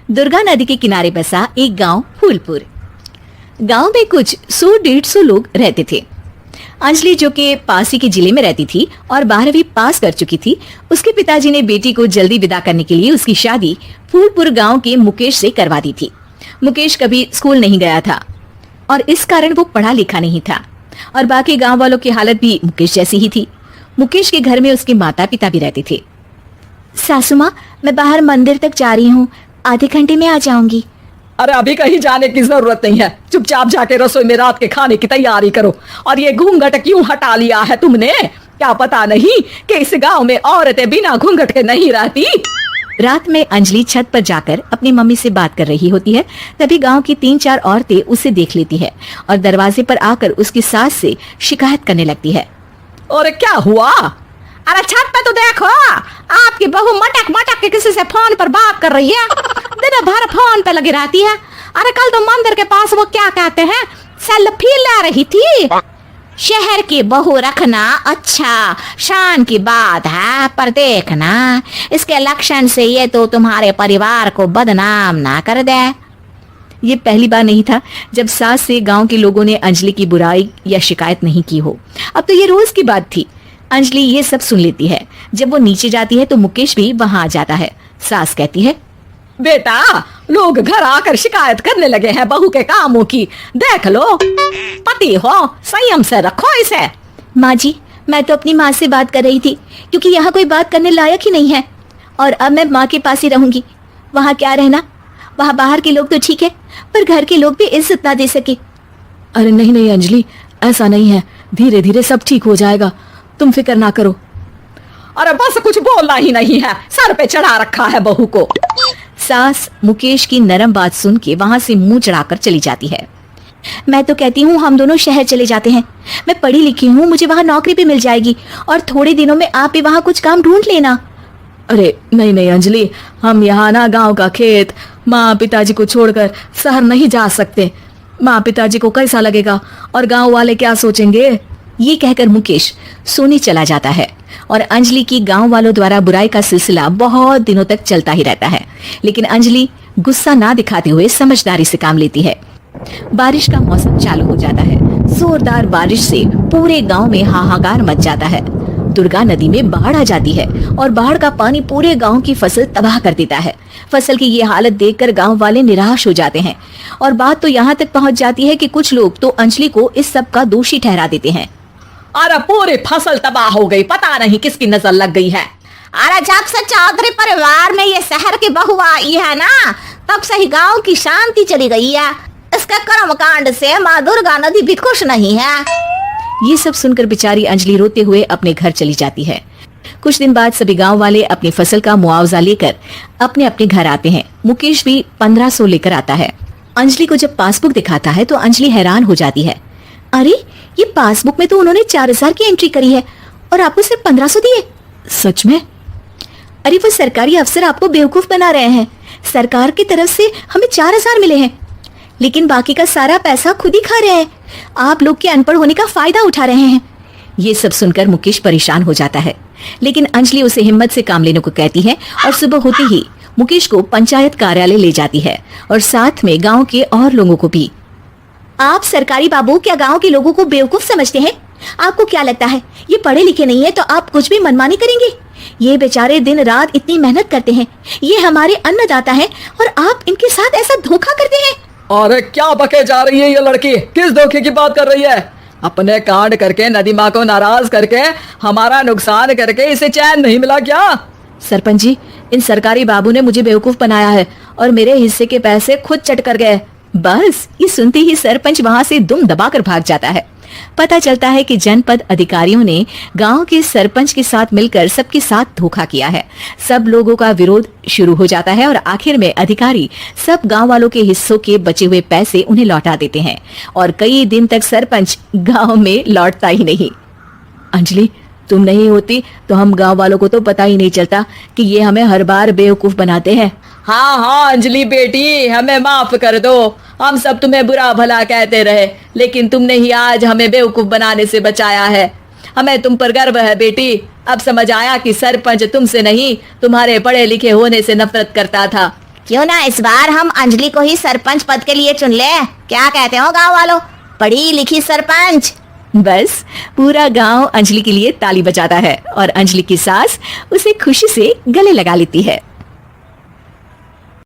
दुर्गा नदी के किनारे बसा एक गांव फूलपुर। गांव में कुछ 100-150 लोग रहते थे। अंजलि, जो कि पास ही के जिले में रहती थी और 12वीं पास कर चुकी थी, उसके पिताजी ने बेटी को जल्दी विदा करने के लिए उसकी शादी फूलपुर गांव के मुकेश से करवा दी थी। मुकेश कभी स्कूल नहीं गया था और इस कारण वो पढ़ा लिखा नहीं था और बाकी गांव वालों की हालत भी मुकेश जैसी ही थी। मुकेश के घर में उसके माता पिता भी रहते थे। सासू माँ, मैं बाहर मंदिर तक जा रही हूँ, आधे घंटे में आ जाऊंगी। अरे अभी कहीं जाने की जरूरत नहीं है, चुपचाप जाके रसोई में रात के खाने की तैयारी करो। और ये घूंघट क्यों हटा लिया है तुमने? क्या पता नहीं कि इस गांव में औरतें बिना घूंघट के नहीं रहती। रात में अंजलि छत पर जाकर अपनी मम्मी से बात कर रही होती है। तभी गांव की 3-4 औरतें उसे देख लेती है और दरवाजे पर आकर उसकी सास से शिकायत करने लगती है। और क्या हुआ? अरे छत पे तो देखो, आपकी बहू मटक मटक के किसी से फोन पर बात कर रही है। दिन भर फोन पे लगी रहती है। अरे कल तो मंदिर के पास वो क्या कहते हैं, सेल्फी ले रही थी। शहर की बहू रखना अच्छा शान की बात है, पर देखना इसके लक्षण से ये तो तुम्हारे परिवार को बदनाम ना कर दे। ये पहली बार नहीं था जब सास से गांव के लोगों ने अंजलि की बुराई या शिकायत नहीं की हो। अब तो ये रोज की बात थी। अंजलि ये सब सुन लेती है। जब वो नीचे जाती है तो मुकेश भी वहां आ जाता है। सास कहती है, बेटा, लोग घर आकर शिकायत करने लगे हैं बहू के कामों की। देख लो, पति हो, संयम से रखो इसे। माँ जी, मैं तो अपनी माँ से बात कर रही थी, क्योंकि यहाँ कोई बात करने लायक ही नहीं है और अब मैं माँ के पास ही रहूंगी। वहाँ क्या रहना, वहाँ बाहर के लोग तो ठीक है, पर घर के लोग भी इज्जत ना दे सके। अरे नहीं नहीं अंजलि, ऐसा नहीं है, धीरे धीरे सब ठीक हो जाएगा, तुम फिक्र ना करो। अरे बस कुछ बोलना ही नहीं है, सर पे चढ़ा रखा है बहू को। सास मुकेश की नरम बात सुन के वहां से मुंह चढ़ाकर चली जाती है। मैं तो कहती हूँ हम दोनों शहर चले जाते हैं। मैं पढ़ी लिखी हूँ, मुझे वहाँ नौकरी भी मिल जाएगी और थोड़े दिनों में आप भी वहाँ कुछ काम ढूंढ लेना। अरे नहीं नहीं अंजलि, हम यहाँ ना गांव का खेत, माँ पिताजी को छोड़कर शहर नहीं जा सकते। माँ पिताजी को कैसा लगेगा और गांव वाले क्या सोचेंगे? ये कहकर मुकेश सोने चला जाता है और अंजलि की गांव वालों द्वारा बुराई का सिलसिला बहुत दिनों तक चलता ही रहता है। लेकिन अंजलि गुस्सा ना दिखाते हुए समझदारी से काम लेती है। बारिश का मौसम चालू हो जाता है। जोरदार बारिश से पूरे गांव में हाहाकार मच जाता है। दुर्गा नदी में बाढ़ आ जाती है और बाढ़ का पानी पूरे गांव की फसल तबाह कर देता है। फसल की ये हालत देखकर गांव वाले निराश हो जाते हैं और बात तो यहाँ तक पहुँच जाती है कि कुछ लोग तो अंजलि को इस सब का दोषी ठहरा देते हैं। अरे पूरी फसल तबाह हो गई, पता नहीं किसकी नजर लग गई है। अरे जब से चौधरी परिवार में ये शहर की बहू आई है ना, तब से ही गांव की शांति चली गई है। इसके कर्म कांड से माँ दुर्गा नदी भी खुश नहीं है। ये सब सुनकर बेचारी अंजलि रोते हुए अपने घर चली जाती है। कुछ दिन बाद सभी गांव वाले अपनी फसल का मुआवजा लेकर अपने अपने घर आते हैं। मुकेश भी 1500 लेकर आता है। अंजलि को जब पासबुक दिखाता है तो अंजलि हैरान हो जाती है। अरे, ये पासबुक में तो उन्होंने 4000 की एंट्री करी है और आपको सिर्फ 1500 दिए। सच में? अरे वो सरकारी अफसर आपको बेवकूफ बना रहे हैं। सरकार की तरफ से हमें 4000 मिले हैं, लेकिन बाकी का सारा पैसा खुद ही खा रहे हैं। आप लोग के अनपढ़ होने का फायदा उठा रहे हैं। ये सब सुनकर मुकेश परेशान हो जाता है, लेकिन अंजलि उसे हिम्मत से काम लेने को कहती है और सुबह होते ही मुकेश को पंचायत कार्यालय ले जाती है और साथ में गाँव के और लोगों को भी। आप सरकारी बाबू क्या गांव के लोगों को बेवकूफ समझते हैं? आपको क्या लगता है ये पढ़े लिखे नहीं है तो आप कुछ भी मनमानी करेंगे? ये बेचारे दिन रात इतनी मेहनत करते हैं, ये हमारे अन्नदाता हैं और आप इनके साथ ऐसा धोखा करते हैं। अरे क्या बके जा रही है ये लड़की? किस धोखे की बात कर रही है? अपने कांड करके नदी माँ को नाराज करके हमारा नुकसान करके इसे चैन नहीं मिला क्या? सरपंच जी, इन सरकारी बाबू ने मुझे बेवकूफ बनाया है और मेरे हिस्से के पैसे खुद चट कर गए। बस ये सुनते ही सरपंच वहां से दुम दबाकर भाग जाता है। पता चलता है कि जनपद अधिकारियों ने गांव के सरपंच के साथ मिलकर सबके साथ धोखा किया है। सब लोगों का विरोध शुरू हो जाता है और आखिर में अधिकारी सब गांव वालों के हिस्सों के बचे हुए पैसे उन्हें लौटा देते हैं और कई दिन तक सरपंच गांव में लौटता ही नहीं। अंजलि, तुम नहीं होती तो हम गांव वालों को तो पता ही नहीं चलता कि ये हमें हर बार बेवकूफ बनाते हैं। हाँ हाँ अंजलि बेटी, हमें माफ कर दो। हम सब तुम्हें बुरा भला कहते रहे, लेकिन तुमने ही आज हमें बेवकूफ बनाने से बचाया है। हमें तुम पर गर्व है बेटी। अब समझ आया कि सरपंच तुमसे नहीं, तुम्हारे पढ़े लिखे होने से नफरत करता था। क्यों ना इस बार हम अंजलि को ही सरपंच पद के लिए चुन ले, क्या कहते हो गांव वालों? पढ़ी लिखी सरपंच। बस पूरा गांव अंजलि के लिए ताली बजाता है और अंजलि की सास उसे खुशी से गले लगा लेती है।